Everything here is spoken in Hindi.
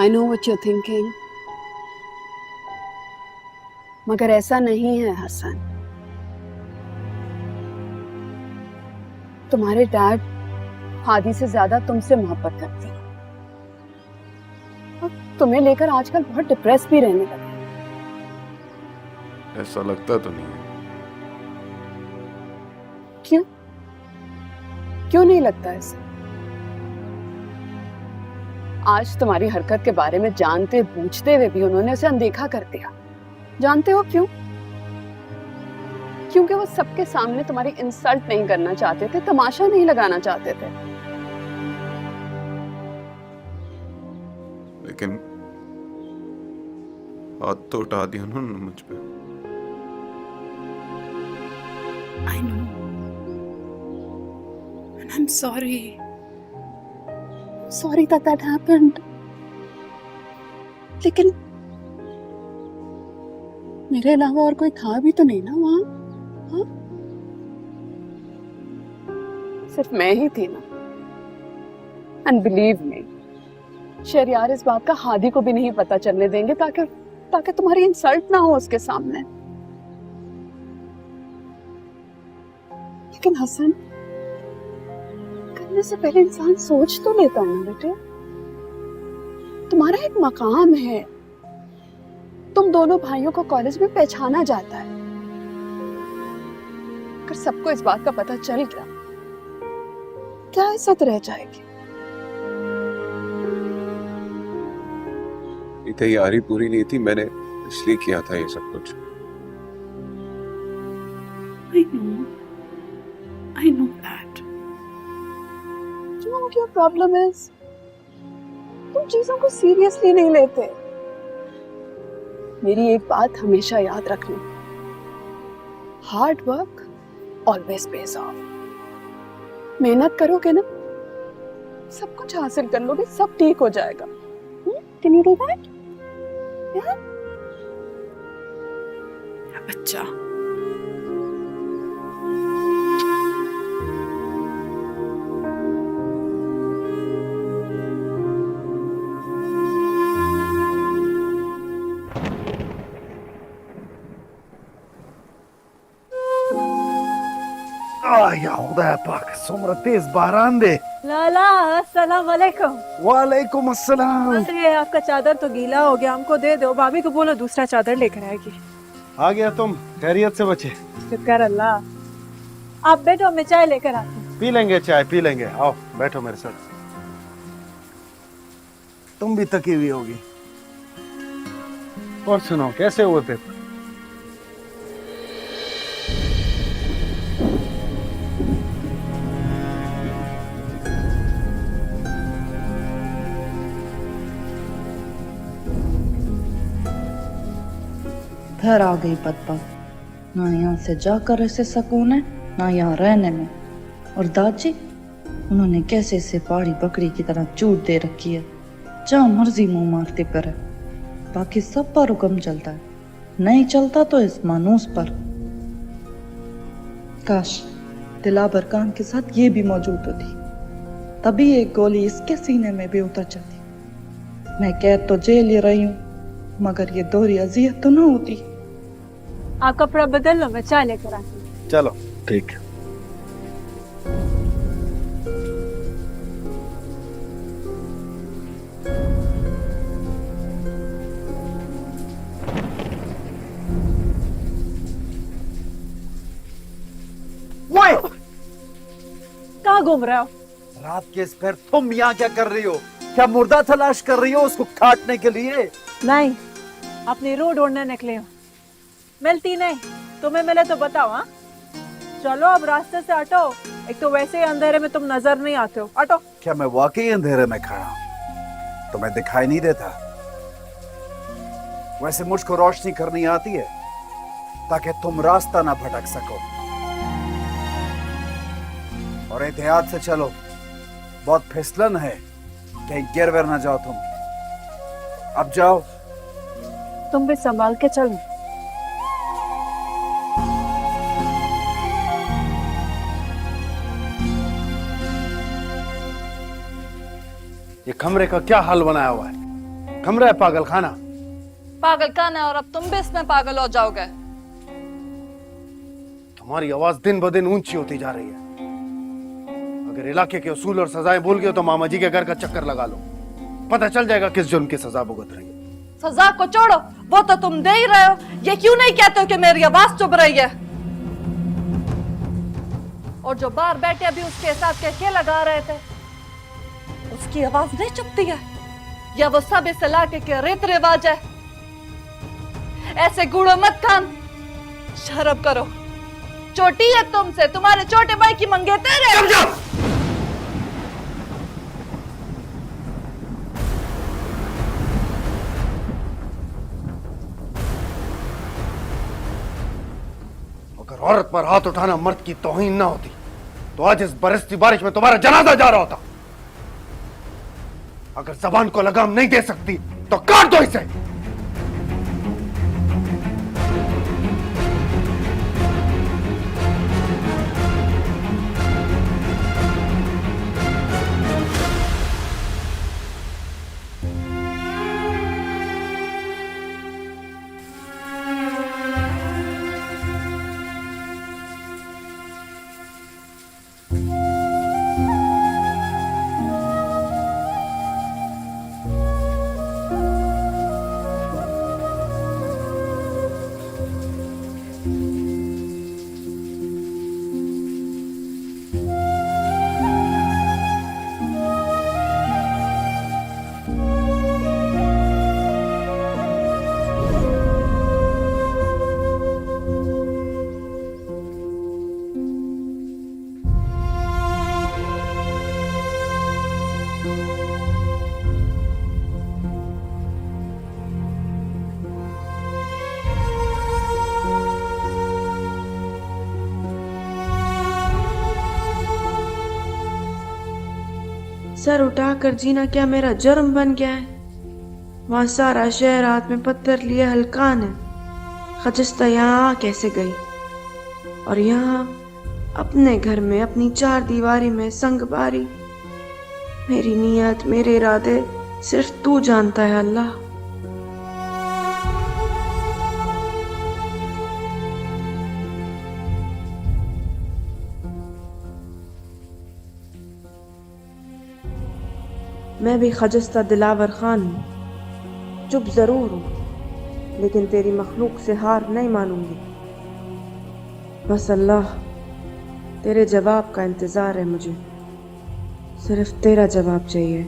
I know what you're thinking. मगर ऐसा नहीं है हसन। तुम्हारे डैड हादी से ज्यादा तुमसे मोहब्बत करते हैं और तुम्हें लेकर आजकल बहुत डिप्रेस भी रहने लगे। ऐसा लगता तो नहीं है। क्यों क्यों नहीं लगता ऐसा? आज तुम्हारी हरकत के बारे में जानते बूझते हुए भी उन्होंने उसे अनदेखा कर दिया। जानते हो क्यों? क्योंकि वो सबके सामने तुम्हारी इंसल्ट नहीं करना चाहते थे, तमाशा नहीं लगाना चाहते थे। लेकिन हाथ तो उठा दिया उन्होंने मुझ पे। I know. And I'm sorry. Sorry that happened. लेकिन मेरे अलावा और कोई था भी तो नहीं ना वहां? हाँ? सिर्फ मैं ही थी ना। And believe me, शहरयार इस बात का हादी को भी नहीं पता चलने देंगे ताकि तुम्हारी इंसल्ट ना हो उसके सामने। लेकिन हसन, करने से पहले इंसान सोच तो लेता है ना बेटे। तुम्हारा एक मकाम है, तुम दोनों भाइयों को कॉलेज में पहचाना जाता है। अगर सबको इस बात का पता चल गया, क्या इज्जत रह जाएगी? ये तैयारी पूरी नहीं थी, मैंने इसलिए किया था ये सब कुछ। I know that. You know what your problem is? तुम चीजों को सीरियसली नहीं लेते। मेरी एक बात हमेशा याद रखना, hard work always page of. मेहनत करोगे ना, सब कुछ हासिल कर लोगे, सब ठीक हो जाएगा। Can you do that? Yeah? बच्चा। या खुदा पाक सोमरा तेज बारान दे। लाला अस्सलाम वालेकुम। वालेकुम अस्सलाम। अरे आपका चादर तो गीला हो गया, हमको दे दो। भाभी को बोलो दूसरा चादर लेकर आएगी। आ गया तुम, खैरियत से बचे? शुक्र अल्लाह। आप बैठो, मैं चाय लेकर आती हूँ। पी लेंगे चाय, पी लेंगे। आओ बैठो मेरे साथ। तुम भी थकी हुई होगी। और सुनो, कैसे हुए पेपर? घर आ गई बदबख्त। ना यहाँ से जाकर ऐसे सुकून है, ना यहाँ रहने में। और दादी, उन्होंने कैसे इसे पहाड़ी बकरी की तरह चूट दे रखी है, जहाँ मर्जी मुंह मारते पर है। बाकी सब पर हुक्म चलता है, नहीं चलता तो इस मानूस पर। काश दिलाबर खान के साथ ये भी मौजूद होती, तभी एक गोली इसके सीने में भी उतर जाती। मैं कैद तो जेल ही रही हूँ, मगर ये दोहरी अजियत तो ना होती। आप कपड़ा बदल लो, मैं चाय लेकर आती हूँ। चलो ठीक। कहाँ घूम रहे हो? रात के इस पैर तुम यहाँ क्या कर रही हो? क्या मुर्दा तलाश कर रही हो उसको काटने के लिए? नहीं, अपनी रूह ढूंढने निकले हो। मिलती नहीं, तुम्हें मिले तो बताओ। हाँ चलो अब रास्ते से हटो, एक तो वैसे ही अंधेरे में तुम नजर नहीं आते हो। हटो। क्या मैं वाकई अंधेरे में खड़ा हूँ? तुम्हें दिखाई नहीं देता? वैसे मुझको रोशनी करनी आती है ताकि तुम रास्ता ना भटक सको। और एहतियात से चलो, बहुत फिसलन है, कहीं गिर विर ना जाओ तुम। अब जाओ। तुम भी संभाल के चलो। ये कमरे का क्या हाल बनाया हुआ है? कमरा है पागल खाना। पागल कौन है और अब तुम भी इसमें पागल हो जाओगे। तुम्हारी आवाज दिन ब दिन ऊंची होती जा रही है। अगर इलाके के उसूल और सजाएं भूल गए तो मामा जी के घर का चक्कर लगा लो, पता चल जाएगा किस जुर्म की सजा भुगत रही है। सजा को छोड़ो, वो तो तुम दे ही रहे हो। ये क्यों नहीं कहते हो कि मेरी आवाज चुभ रही है? और जो बाहर बैठे अभी उसके साथ के लगा रहे थे, उसकी आवाज नहीं चुभती है? या वो सब इस इलाके के रीत रिवाज है? ऐसे गुड़ो मत खान, शर्म करो। छोटी है तुमसे, तुम्हारे छोटे भाई की मंगेतर है। अगर औरत पर हाथ उठाना मर्द की तौहीन ना होती तो आज इस बरसती बारिश में तुम्हारा जनाजा जा रहा होता। अगर जबान को लगाम नहीं दे सकती तो काट दो इसे। सर उठाकर जीना क्या मेरा जुर्म बन गया है? वहाँ सारा शहर हाथ में पत्थर लिए हलकान है। खजिस्ता यहाँ आ कैसे गई? और यहाँ अपने घर में अपनी चार दीवारी में संग बारी। मेरी नीयत, मेरे इरादे सिर्फ तू जानता है अल्लाह। मैं भी खजिस्ता दिलावर खान हूँ, चुप जरूर हूँ, लेकिन तेरी मखलूक से हार नहीं मानूंगी। बस अल्लाह, तेरे जवाब का इंतजार है मुझे, सिर्फ तेरा जवाब चाहिए।